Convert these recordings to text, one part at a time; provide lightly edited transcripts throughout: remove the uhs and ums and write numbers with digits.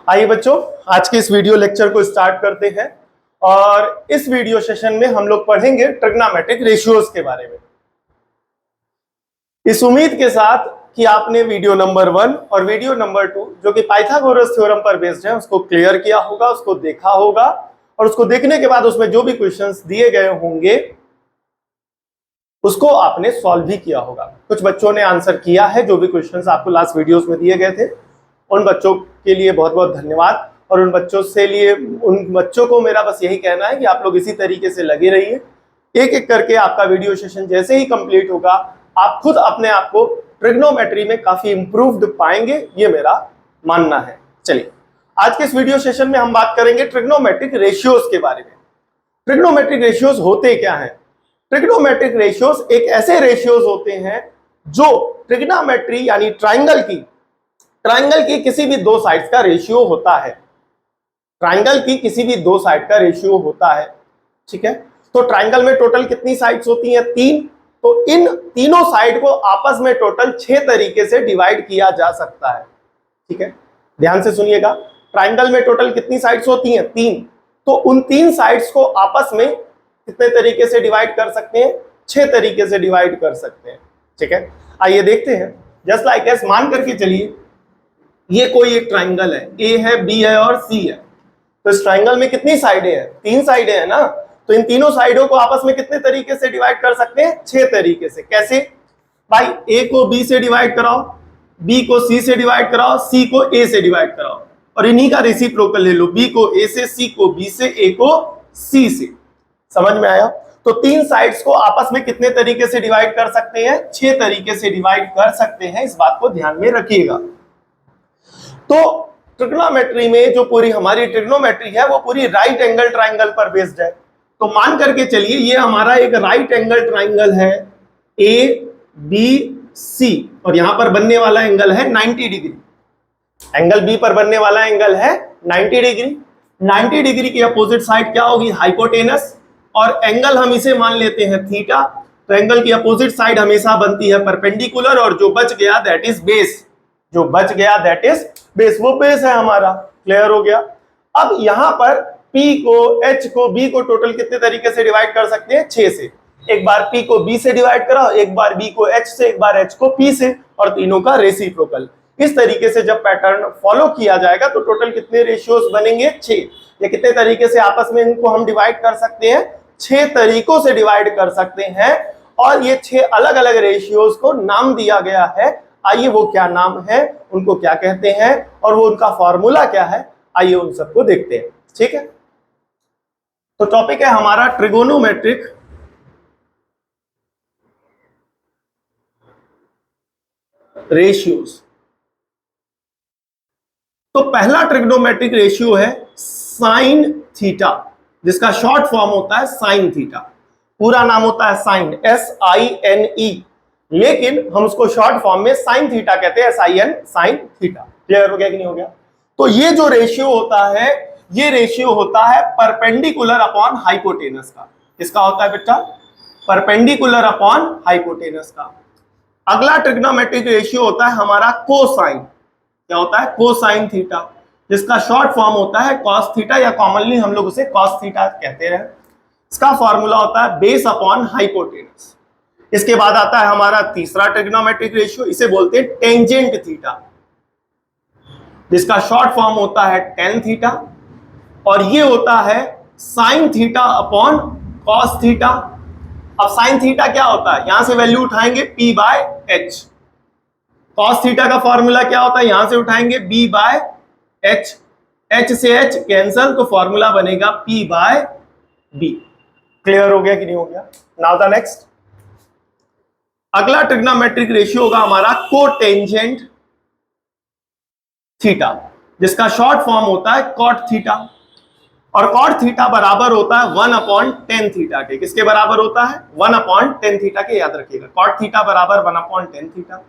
आइए बच्चों, आज के इस वीडियो लेक्चर को स्टार्ट करते हैं। और इस वीडियो सेशन में हम लोग पढ़ेंगे ट्रिग्नोमेट्रिक रेशियोज के बारे में, इस उम्मीद के साथ कि आपने वीडियो नंबर 1 और वीडियो नंबर 2 जो कि पाइथागोरस थ्योरम पर बेस्ड है उसको क्लियर किया होगा, उसको देखा होगा, और उसको देखने के बाद उसमें जो भी क्वेश्चंस दिए गए होंगे उसको आपने सॉल्व भी किया होगा। कुछ बच्चों ने आंसर किया है, जो भी क्वेश्चंस आपको लास्ट वीडियोस में दिए गए थे उन बच्चों के लिए बहुत बहुत धन्यवाद। और उन बच्चों को मेरा बस यही कहना है कि आप लोग इसी तरीके से लगे रहिए। एक एक करके आपका वीडियो सेशन जैसे ही कंप्लीट होगा आप खुद अपने आप को ट्रिग्नोमेट्री में काफी इंप्रूव्ड पाएंगे, ये मेरा मानना है। चलिए, आज के इस वीडियो सेशन में हम बात करेंगे ट्रिग्नोमेट्रिक रेशियोज के बारे में। ट्रिग्नोमेट्रिक रेशियोज होते क्या हैं? ट्रिग्नोमेट्रिक रेशियोज एक ऐसे रेशियोज होते हैं जो ट्रिग्नोमेट्री यानी ट्राइंगल की किसी भी दो साइड्स का रेशियो होता है। ट्राइंगल की किसी भी दो साइड का रेशियो होता है, ठीक है। तो ट्राइंगल में टोटल कितनी साइड्स होती हैं? 3। तो इन तीनों साइड को आपस में टोटल 6 तरीके से डिवाइड किया जा सकता है, ठीक है। ध्यान से सुनिएगा, ट्राइंगल में टोटल कितनी साइड्स होती हैं? 3। तो उन 3 साइड्स को आपस में कितने तरीके से डिवाइड कर सकते हैं? 6 तरीके से डिवाइड कर सकते हैं, ठीक है। आइए देखते हैं। जस्ट लाइक एस, मान करके चलिए ये कोई एक ट्राइंगल है, ए है, बी है और सी है। तो इस ट्राइंगल में कितनी साइडें हैं? 3 साइडें हैं ना। तो इन तीनों साइडों को आपस में कितने तरीके से डिवाइड कर सकते हैं? 6 तरीके से। कैसे भाई? ए को बी से डिवाइड कराओ, बी को सी से डिवाइड कराओ, सी को ए से डिवाइड कराओ, और इन्हीं का रेसिप्रोकल ले लो, बी को ए से, सी को बी से, ए को सी से। समझ में आया? तो 3 साइड्स को आपस में कितने तरीके से डिवाइड कर सकते हैं? 6 तरीके से डिवाइड कर सकते हैं। इस बात को ध्यान में रखिएगा। तो ट्रिग्नोमेट्री में जो पूरी हमारी ट्रिग्नोमेट्री है वो पूरी राइट एंगल ट्राइंगल पर बेस्ड है। तो मान करके चलिए ये हमारा एक राइट एंगल ट्राइंगल है, ए बी सी, और यहां पर बनने वाला एंगल है 90 डिग्री। एंगल बी पर बनने वाला एंगल है 90 डिग्री। 90 डिग्री की अपोजिट साइड क्या होगी? हाइपोटेनस। और एंगल हम इसे मान लेते हैं थीटा। तो एंगल की अपोजिट साइड हमेशा बनती है परपेंडिकुलर, और जो बच गया दैट इज बेस। जो बच गया दैट इज बेस, वो बेस है हमारा। क्लियर हो गया? अब यहां पर P को, H को, B को टोटल कितने तरीके से डिवाइड कर सकते हैं? 6 से। एक बार P को B से डिवाइड कराओ, एक बार B को H से, एक बार H को P से, और तीनों का रेसिप्रोकल। इस तरीके से जब पैटर्न फॉलो किया जाएगा तो टोटल कितने रेशियोज बनेंगे? 6। ये कितने तरीके से आपस में इनको हम डिवाइड कर सकते हैं? 6 तरीकों से डिवाइड कर सकते हैं। और ये 6 अलग अलग रेशियोज को नाम दिया गया है। आइए वो क्या नाम है, उनको क्या कहते हैं, और वो उनका फॉर्मूला क्या है, आइए उन सबको देखते हैं, ठीक है। तो टॉपिक है हमारा ट्रिगोनोमेट्रिक रेशियोज। तो पहला ट्रिग्नोमेट्रिक रेशियो है साइन थीटा, जिसका शॉर्ट फॉर्म होता है साइन थीटा। पूरा नाम होता है साइन, SINE, लेकिन हम उसको शॉर्ट फॉर्म में साइन थीटा कहते हैं, SIN, साइन थीटा। क्लियर हो गया कि नहीं हो गया? तो ये जो रेशियो होता है, ये रेशियो होता है परपेंडिकुलर अपॉन हाइपोटेनस का। किसका होता है बेटा? परपेंडिकुलर अपॉन हाइपोटेनस का। अगला ट्रिग्नोमेट्रिक रेशियो होता है हमारा कोसाइन। क्या होता है? कोसाइन थीटा, जिसका शॉर्ट फॉर्म होता है कॉस थीटा, या कॉमनली हम लोग उसे कॉस थीटा कहते हैं। इसका फॉर्मूला होता है बेस अपॉन हाइपोटेनस। इसके बाद आता है हमारा तीसरा ट्रिग्नोमेट्रिक रेशियो, इसे बोलते हैं टेंजेंट थीटा, जिसका शॉर्ट फॉर्म होता है टेन थीटा, और ये होता है sign theta upon cos theta. अब साइन थीटा क्या होता है? यहां से वैल्यू उठाएंगे P/H। कॉस थीटा का फॉर्मूला क्या होता है? यहां से उठाएंगे B/H। H से H कैंसल, तो फॉर्मूला बनेगा P/B। क्लियर हो गया कि नहीं हो गया? नाउ द नेक्स्ट, अगला ट्रिग्नोमेट्रिक रेशियो होगा हमारा कोटेंजेंट थीटा, जिसका शॉर्ट फॉर्म होता है कॉट थीटा, और कॉट थीटा बराबर होता है 1/10 थीटा के। किसके बराबर होता है? 1/10 थीटा के, याद रखिएगा। कॉट थीटा बराबर 1/10 थीटा।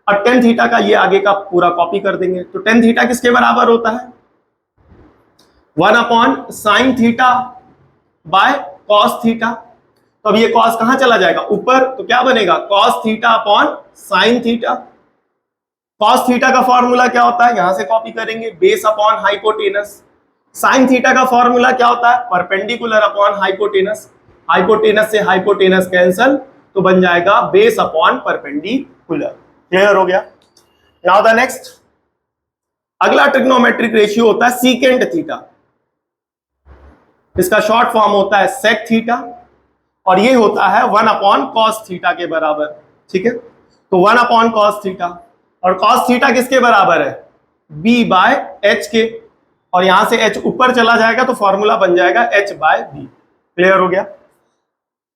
और 10 थीटा का ये आगे का पूरा कॉपी कर देंगे। तो 10 थीटा किसके बराबर होता है? 1/sin theta by cos theta. तो अब ये कॉस कहां चला जाएगा? ऊपर। तो क्या बनेगा? Cos theta upon sine theta. Cos theta का फॉर्मूला क्या होता है, यहां से कॉपी करेंगे, base upon hypotenuse. Sine theta का फॉर्मूला क्या होता है, परपेंडिकुलर अपॉन हाइपोटेनस। हाइपोटेनस से हाइपोटेनस कैंसल, तो बन जाएगा बेस अपॉन परपेंडिकुलर। क्लियर हो गया। नाउ द नेक्स्ट, अगला ट्रिग्नोमेट्रिक रेशियो होता है सीकेंट थीटा। इसका शॉर्ट फॉर्म होता है सेक थीटा, और ये होता है 1 अपॉन कॉस थीटा के बराबर। ठीक है, तो 1 अपॉन कॉस थीटा, और कॉस थीटा किसके बराबर है, b बाय एच के, और यहां से h ऊपर चला जाएगा तो फॉर्मूला बन जाएगा h बाय बी। क्लियर हो गया।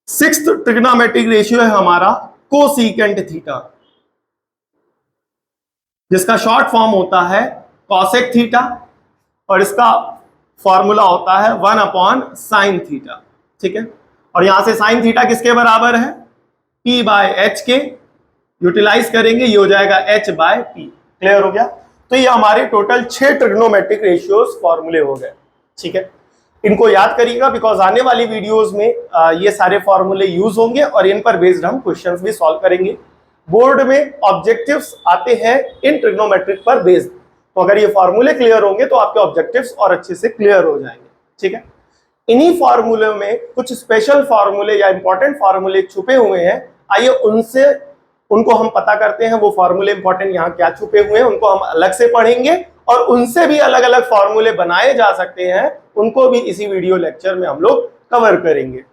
सिक्स्थ ट्रिग्नोमेट्रिक रेशियो है हमारा कोसीकेंट थीटा, जिसका शॉर्ट फॉर्म होता है कॉसेक थीटा, और इसका फॉर्मूला होता है 1 अपॉन साइन थीटा। ठीक है, और यहां से साइन थीटा किसके बराबर है, p बाय एच के, यूटिलाइज करेंगे, ये हो जाएगा h बाय पी। क्लियर हो गया। तो ये हमारे टोटल 6 ट्रिग्नोमेट्रिक रेशियोज फॉर्मूले हो गए। ठीक है, इनको याद करिएगा, बिकॉज आने वाली वीडियोस में ये सारे फॉर्मूले यूज होंगे और इन पर बेस्ड हम क्वेश्चंस भी सॉल्व करेंगे। बोर्ड में ऑब्जेक्टिव्स आते हैं इन ट्रिग्नोमेट्रिक पर बेस्ड, तो अगर ये फॉर्मूले क्लियर होंगे तो आपके ऑब्जेक्टिव्स और अच्छे से क्लियर हो जाएंगे। ठीक है, इन्हीं फॉर्मूले में कुछ स्पेशल फॉर्मूले या इंपॉर्टेंट फॉर्मूले छुपे हुए हैं, आइए उनको हम पता करते हैं। वो फॉर्मूले इंपॉर्टेंट यहाँ क्या छुपे हुए हैं उनको हम अलग से पढ़ेंगे, और उनसे भी अलग अलग फॉर्मूले बनाए जा सकते हैं, उनको भी इसी वीडियो लेक्चर में हम लोग कवर करेंगे।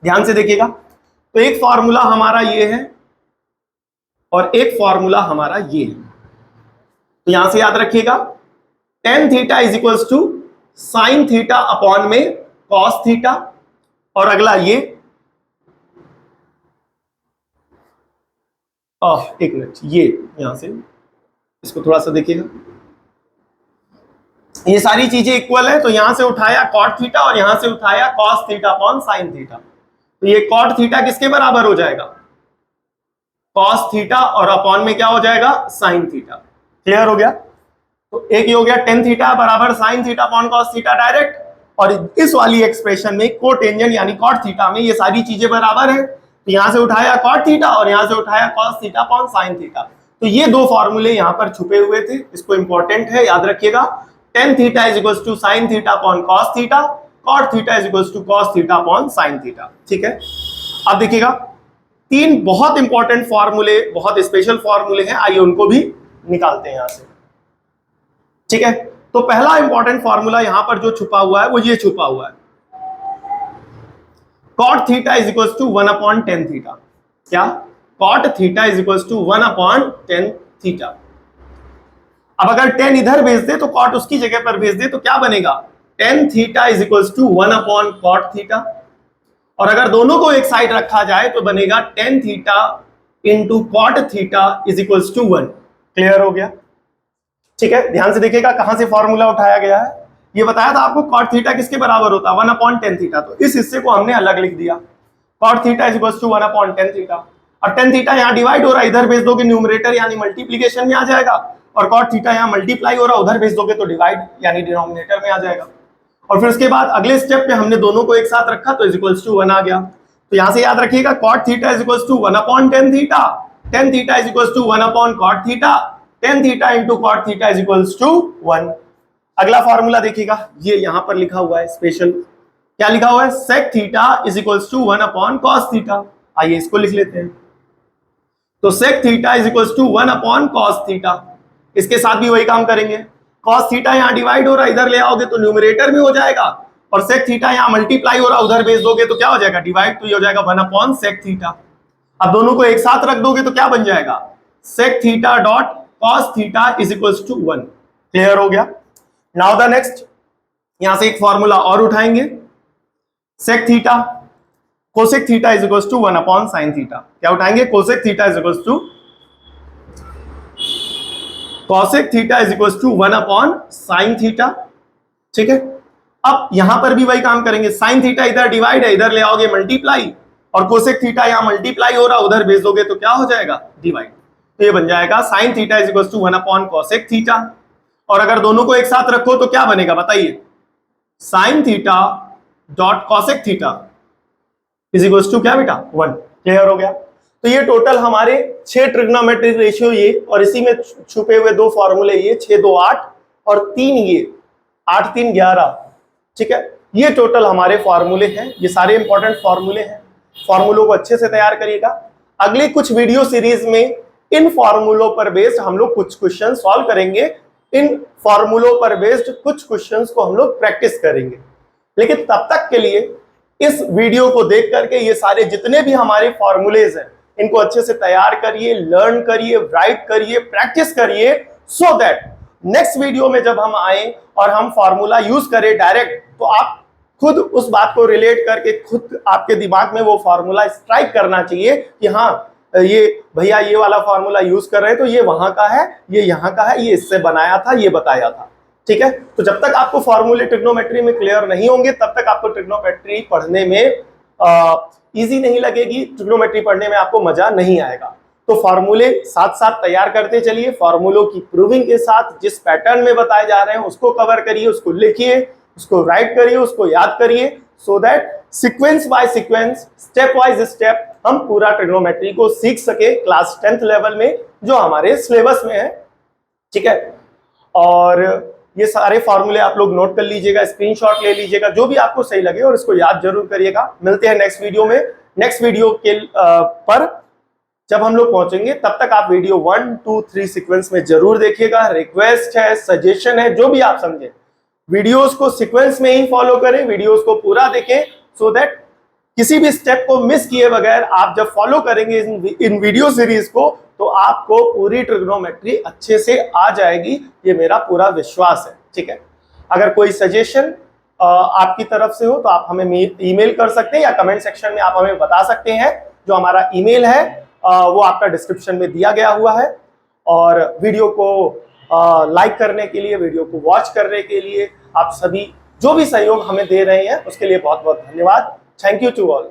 ध्यान से देखिएगा, तो एक फॉर्मूला हमारा ये है और एक फॉर्मूला हमारा ये है, तो यहां से याद रखिएगा, tan theta is equals to sine theta upon में कॉस थीटा, और अगला ये एक मिनट, ये यहां से इसको थोड़ा सा देखिएगा, ये सारी चीजें इक्वल है, तो यहां से उठाया कॉट थीटा और यहां से उठाया cos theta upon sine theta, तो ये कॉट थीटा किसके बराबर हो जाएगा, कॉस थीटा, और अपॉन में क्या हो जाएगा, साइन थीटा। क्लियर हो गया। तो एक ये हो गया tan थीटा बराबर sign theta upon cos theta direct, और इस वाली एक्सप्रेशन में कोटेंजेंट यानी कॉट थीटा में ये सारी चीजें बराबर है, तो यहां से उठाया कॉट थीटा और यहां से उठाया cos theta upon sine theta, तो ये दो फॉर्मूले यहां पर छुपे हुए थे, इसको इंपॉर्टेंट है याद रखिएगा। tan theta is equals to sine theta upon cos theta, cot theta is equals to cos theta upon sine theta. ठीक है, अब देखिएगा, तीन बहुत इंपॉर्टेंट फॉर्मूले, बहुत स्पेशल फॉर्मूले हैं, आइए उनको भी निकालते हैं यहां से। ठीक है, तो पहला इंपॉर्टेंट फॉर्मूला यहां पर जो छुपा हुआ है वो ये छुपा हुआ है, cot theta is equals to 1 upon tan theta. क्या, cot theta is equals to 1 upon tan theta. अब अगर tan इधर भेज दे तो cot उसकी जगह पर भेज दे तो क्या बनेगा, tan theta is equals to 1 upon cot theta, और अगर दोनों को एक साइड रखा जाए तो बनेगा tan theta into cot theta is equals to 1। Clear हो गया। ठीक है, ध्यान से देखिएगा कहां से फॉर्मूला उठाया गया है, ये बताया था आपको cot थीटा किसके बराबर होता है, 1 अपॉन tan थीटा, तो इस हिस्से को हमने अलग लिख दिया, cot theta is equals to 1 upon tan theta, और tan थीटा यहां डिवाइड हो रहा है, इधर भेज दोगे न्यूमरेटर यानी मल्टीप्लिकेशन में आ जाएगा, और cot थीटा यहां मल्टीप्लाई हो रहा है, उधर भेज दोगे तो डिवाइड यानी डिनोमिनेटर में आ जाएगा। और फिर उसके बाद अगले स्टेप पे हमने दोनों को एक साथ रखा तो इज इक्वल्स टू 1 आ गया, तो यहां से याद रखिएगा cot theta is equals to 1 upon tan theta, tan theta is equals to 1 upon cot theta, tan theta into cot theta is equals to 1। अगला फॉर्मूला देखिएगा, ये यहां पर लिखा हुआ है स्पेशल, क्या लिखा हुआ है, sec theta is equals to 1 upon cos theta. आइए इसको लिख लेते हैं, तो sec theta is equals to 1 upon cos theta, इसके साथ भी वही काम करेंगे, cos थीटा यहां डिवाइड हो रहा है, इधर ले आओगे तो न्यूमरेटर में हो जाएगा, और sec थीटा यहां मल्टीप्लाई हो रहा है, उधर भेज दोगे तो क्या हो जाएगा, डिवाइड, तो ये हो जाएगा 1 अपॉन sec थीटा। अब दोनों को एक साथ रख दोगे तो क्या बन जाएगा, sec theta dot cos theta is equals to 1। Clear हो गया। नाउ द नेक्स्ट, यहां से एक फॉर्मूला और उठाएंगे, sec theta cosec theta is equals to 1 upon sin theta. क्या उठाएंगे, cosec theta is equals to cosec theta is equals to 1 upon sin theta. ठीक है, अब यहां पर भी वही काम करेंगे, sin थीटा इधर डिवाइड है, इधर ले आओगे मल्टीप्लाई, और cosec थीटा यहां मल्टीप्लाई हो रहा है, उधर भेज दोगे तो क्या हो जाएगा, डिवाइड, तो ये बन जाएगा sin theta is equals to 1 upon cosec theta, और अगर दोनों को एक साथ रखो तो क्या बनेगा बताइए, sin theta dot cosec theta is equals to क्या बेटा, 1। क्लियर हो गया। तो ये टोटल हमारे 6 ट्रिग्नोमेट्रिक रेशियो ये, और इसी में छुपे हुए 2 फॉर्मूले ये 6 2 8 और 3 ये 8 3 11। ठीक है, ये टोटल हमारे फॉर्मूले हैं, ये सारे इंपॉर्टेंट फॉर्मूले हैं। फॉर्मूलों को अच्छे से तैयार करिएगा। अगली कुछ वीडियो सीरीज में इन फॉर्मूलों पर बेस्ड हम लोग कुछ क्वेश्चन सॉल्व करेंगे, इन फॉर्मूलों पर बेस्ड कुछ क्वेश्चंस को हम लोग प्रैक्टिस करेंगे। लेकिन तब तक के लिए इस वीडियो को देख करके ये सारे जितने भी हमारे फॉर्मूलेज हैं इनको अच्छे से तैयार करिए, लर्न करिए, राइट करिए, प्रैक्टिस करिए, सो दैट नेक्स्ट वीडियो में जब हम आए और हम फॉर्मूला यूज करें डायरेक्ट, तो आप खुद उस बात को रिलेट करके खुद आपके दिमाग में वो फॉर्मूला स्ट्राइक करना चाहिए कि हाँ ये भैया ये वाला फॉर्मूला यूज कर रहे हैं तो ये वहां का है, ये यहाँ का है, ये इससे बनाया था, ये बताया था। ठीक है, तो जब तक आपको फॉर्मूले ट्रिग्नोमेट्री में क्लियर नहीं होंगे तब तक आपको ट्रिग्नोमेट्री पढ़ने में इजी नहीं लगेगी, ट्रिग्नोमेट्री पढ़ने में आपको मजा नहीं आएगा। तो फॉर्मूले साथ साथ तैयार करते चलिए, फॉर्मूलों की प्रूविंग के साथ जिस पैटर्न में बताए जा रहे हैं उसको कवर करिए, उसको लिखिए, उसको राइट करिए, उसको याद करिए, so that sequence by sequence, step wise step हम पूरा ट्रिग्नोमेट्री को सीख सके क्लास 10th लेवल में जो हमारे सिलेबस में है। ठीक है, और ये सारे फॉर्मूले आप लोग नोट कर लीजिएगा, स्क्रीनशॉट ले लीजिएगा, जो भी आपको सही लगे, और इसको याद जरूर करिएगा। मिलते हैं नेक्स्ट वीडियो में। नेक्स्ट वीडियो के पर जब हम लोग पहुंचेंगे तब तक आप वीडियो 1 2 3 सीक्वेंस में जरूर देखिएगा। रिक्वेस्ट है, सजेशन है, जो भी आप समझे, वीडियोस को सीक्वेंस में ही फॉलो करें, वीडियोस को पूरा देखें, सो दैट किसी भी स्टेप को मिस किए बगैर आप जब फॉलो करेंगे इन वीडियो सीरीज को तो आपको पूरी ट्रिग्नोमेट्री अच्छे से आ जाएगी, ये मेरा पूरा विश्वास है। ठीक है, अगर कोई सजेशन आपकी तरफ से हो तो आप हमें ईमेल कर सकते हैं या कमेंट सेक्शन में आप हमें बता सकते हैं। जो हमारा ईमेल है वो आपका डिस्क्रिप्शन में दिया गया हुआ है। और वीडियो को लाइक करने के लिए, वीडियो को वॉच करने के लिए आप सभी जो भी सहयोग हमें दे रहे हैं उसके लिए बहुत बहुत धन्यवाद। Thank you to all.